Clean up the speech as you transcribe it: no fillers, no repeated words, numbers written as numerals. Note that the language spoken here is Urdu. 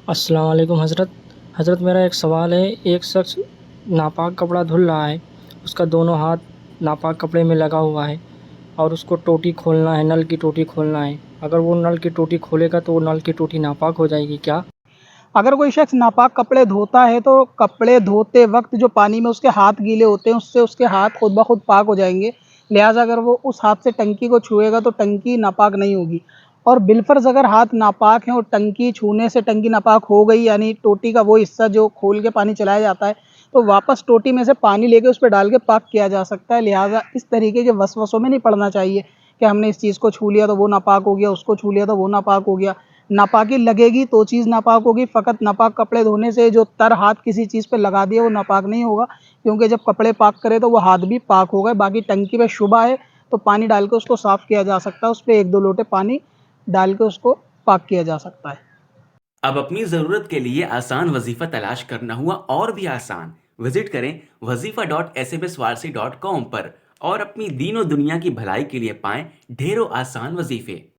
السلام علیکم حضرت. حضرت میرا ایک سوال ہے. ایک شخص ناپاک کپڑا دھل رہا ہے، اس کا دونوں ہاتھ ناپاک کپڑے میں لگا ہوا ہے اور اس کو ٹوٹی کھولنا ہے، نل کی ٹوٹی کھولنا ہے. اگر وہ نل کی ٹوٹی کھولے گا تو وہ نل کی ٹوٹی ناپاک ہو جائے گی کیا؟ اگر کوئی شخص ناپاک کپڑے دھوتا ہے تو کپڑے دھوتے وقت جو پانی میں اس کے ہاتھ گیلے ہوتے ہیں اس سے اس کے ہاتھ خود بخود پاک ہو جائیں گے. لہٰذا اگر وہ اس ہاتھ سے ٹنکی کو چھوئے گا تو ٹنکی ناپاک نہیں ہوگی. اور بالفرض اگر ہاتھ ناپاک ہیں اور ٹنکی چھونے سے ٹنکی ناپاک ہو گئی، یعنی ٹوٹی کا وہ حصہ جو کھول کے پانی چلایا جاتا ہے، تو واپس ٹوٹی میں سے پانی لے کے اس پہ ڈال کے پاک کیا جا سکتا ہے. لہٰذا اس طریقے کے وسوسوں میں نہیں پڑنا چاہیے کہ ہم نے اس چیز کو چھو لیا تو وہ ناپاک ہو گیا، اس کو چھو لیا تو وہ ناپاک ہو گیا. ناپاکی لگے گی تو چیز ناپاک ہوگی. فقط ناپاک کپڑے دھونے سے جو تر ہاتھ کسی چیز پہ لگا دیا وہ ناپاک نہیں ہوگا، کیونکہ جب کپڑے پاک کرے تو وہ ہاتھ بھی پاک ہوگا. باقی ٹنکی پہ شبہ ہے تو پانی ڈال کے اس کو صاف کیا جا سکتا ہے، اس پہ 1-2 لوٹے پانی ڈال کے اس کو پاک کیا جا سکتا ہے. اب اپنی ضرورت کے لیے آسان وظیفہ تلاش کرنا ہوا اور بھی آسان. وزٹ کریں wazifa.sbswarsi.com پر اور اپنی دین و دنیا کی بھلائی کے لیے پائیں ڈھیروں آسان وظیفے.